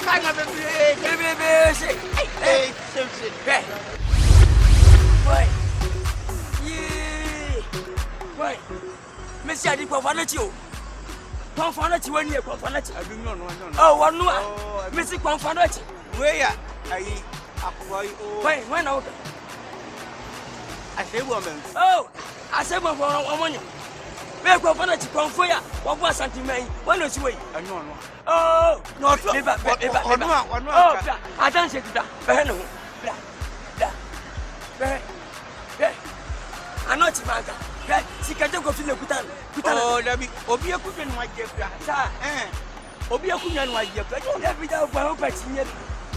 Kanga baby. Hey, shit. Hey. Boy. Yeah. Boy. Messi adi Kwanfanachi o. Kwanfanachi wani e Kwanfanachi. I do not know. Oh, wanu a. Messi Kwanfanachi. Where ya? Ayi akwai o. Boy, when na oka. Woman. Oh, I said one for omonyo. Me Kwanfanachi Kwanfo ya. Wabu asanti mai. Wano si wey. No. Oh, no. Eba. Oh, attention to that. Beheno. Anoti manga. Sikate ko file kutana. Oh, Dabi, obi akunya no agefra. Sa, obi akunya no agefra. Ya bi da kwa ho patinye.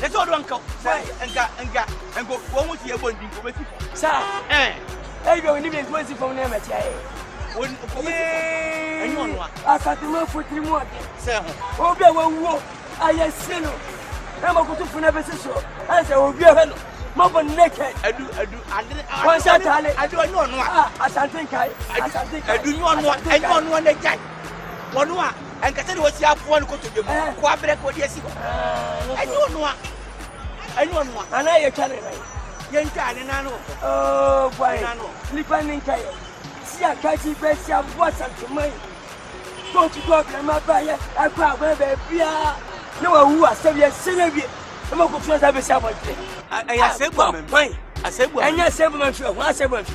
Le to do nka. Enga. Engo wo mu ti e bondi ko beti. Sa, bi oni bi nko si fom na ma tia e. Woni ko beti. Enyo no a. Asati ma fotiri mu ade. Se ho. Obi a wawo ayesi no. E ma kutu funa be siso. E se obi a he no. Mabo naked. Adu. One shot tale. Adu no no. Asante kai. Adu no no. Enyo no na jai. Wono a enkase de wosi afo no koto dem. Ko abre ko de asi ko. Enyo no a. Ana ye tale rai. Yen tale na no. Oh boy. Na no. Lipa ninkai. Si akachi be si abo asante mai. Ko ti go bre ma ba ye. Akwa ba be bia. Na wa wu asebia senebi. Ema ko tun sabe si abonte. Aya sebo men. Asebo. Anya sebo man fi. Wa sebo man fi.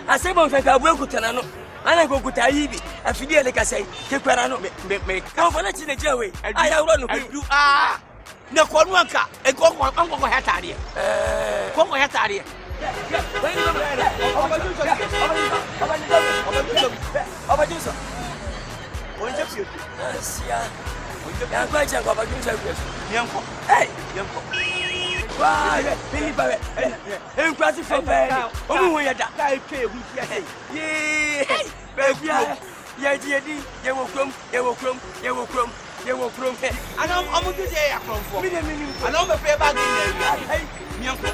Asebo man fi ka bu ekutana no. Ana ko kuta yibi. Afidi ele ka sai. Ke kwara no. Me. Ka fona chi na jewe. Aya wuro no. Adu na ko no anka. E ko hetare. Ko hetare. Obajuso. Onje fi. Sia. Ya kwa cha kwa bajuso kwa. Yanko. Hey, yanko. Wa, bili bawe. Enkwasi fo pe. Omu ya da. Kai pe hu fi ase. Ye. Baby, ye wo krom. Ana omu ju se ya krom fo. Mi ana o me pe ba gi na wi. Yanko.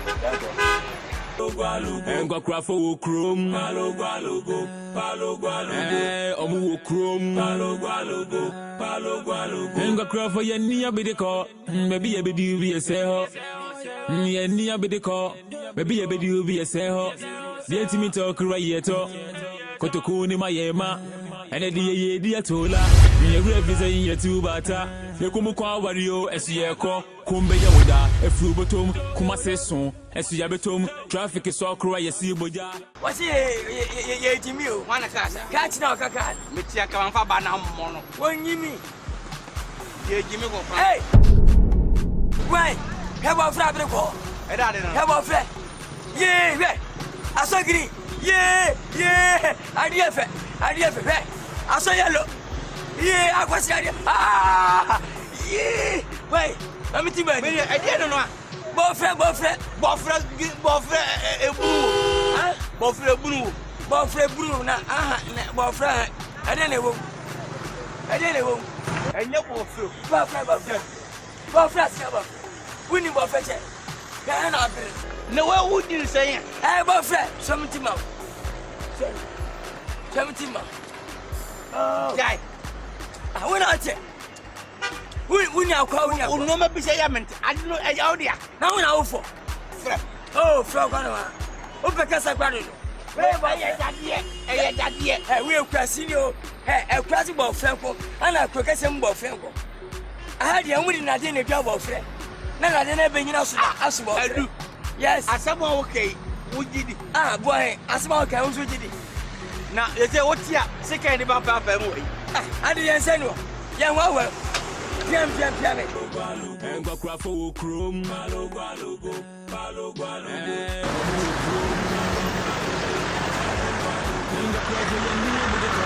Engwa krafo wo krom palogwalogo omu wo krom palogwalogo engwa krafo ye ni abidiko bebi ye bedi ubi ese ho ye ni abidiko bebi ye bedi ubi ese ho die timi to kra yeto kotoku ni mayema ene die ye die atola ye gre visa ye tubata ye kumu kwa wario esu ye ko kumbe ye woda efu botom kuma seson esu ya betom traffic so kra ye si boja wasi ye jimi o wana kasa catch na kaka metia ka wanfa ba na mo no wonyimi ye jimi ko fa hey why hebo fra bre ko e da de na hebo fra ye we asogiri ye adiefe hey aso yellow ye akwasi adie ye wait let me think about it e de no Bofre ebunu na bofre ade na ewo enye bofre asiaba wini bofre che ga na abere na we wudi sen bofre something ma oh guy wona ate wini akwa no ma bi se ya mente ade no e ya odia na wona wo fo fra fra kwa no o pe kasa kwa no we ba ye dadie we kwasi ni o kwasi bo fre ko ana kwa kasa mbo fre ko aha dia wudi na de na dwa bo fre na de na be nyina so aso bo fre yes asamo okay wujidi boy asamo okay wujidi na yete wotia sika ni ba mu yi ade yen se no yen wa piam me engwa krafo wo krom palogwalogo engwa krafo ye ni abidiko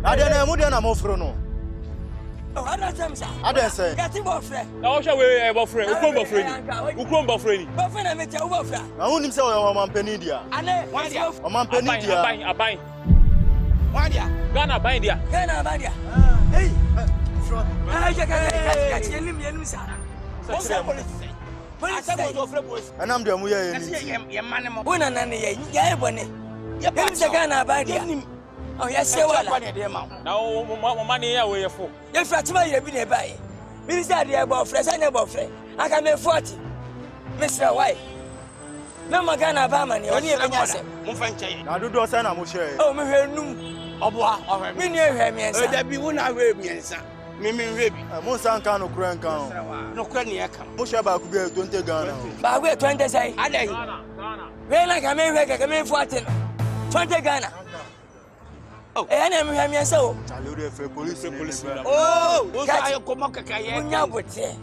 Adena mudia na mofro no. Oh, I don't know. I don't say. Get him boyfriend. Now what shall we boyfriend? Ukron boyfriend. Ukron boyfriend. Boyfriend I met your boyfriend. I want him say o man penidia. Ane, O man penidia. Aban. Wadia. Ghana aban dia. Ghana aban dia. Hey. Ah, catch him sir. What's the police say? Police say go free boys. And I'm the mu ye Ye man mo. Wona na ne ye. Ya ebone. Ye pem se Ghana aban dia. Oh, yes, say wala. Now o man here we for. Ye Fatima ye bi ne bae. Mi say dey boyfriend, say ne boyfriend. Aka me 40. Mr. Why? Na magana ba man, oni e benya se. Mo fa nche. na dodo say na mo share. Oh, me hwenum. Oboa, ohwe. Mi ni ehwe miensa. Da bi wona hwe miensa. Mi hwe bi. Mo san kan no kura nkan. No kura ne ya kam. Mo share ba ku bi 20 Ghana. Ba we 20 say. Adai. Ghana. We na ka me 40. 20 Ghana. Oh, e na me hwe miensa o. Chale o fe police. Oh, wo sa ayo komo kaka ye. Unya bote.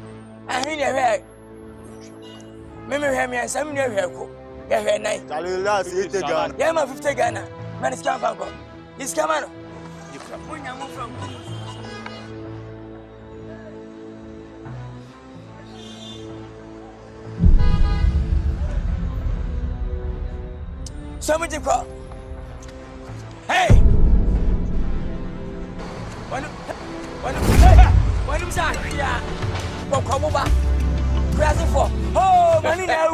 Ahin ne hwe. Me hwe miensa, me hwe ko. Ye hwe nai. Chale last 80 Ghana. Ye ma 50 Ghana. Man is come banko. Is come on. You come. Unya mo from. Somebody call. Hey! When you say, yeah, come over. Crazy for. Oh, money now.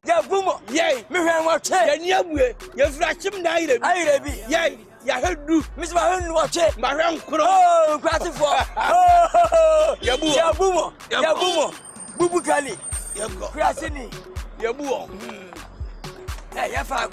Yeah, boomo. Yay, Me when watch it. ye nyabwe, ye frachim na ire. I be. Yay, ya hedu. Miss Mahon watch it. Maran kro. Oh, crazy for. Oh, Yeah, boomo. Yeah, boomo. Bubu Kali. Ye go. Crazy ni. Ye buo. Hey, ya fa.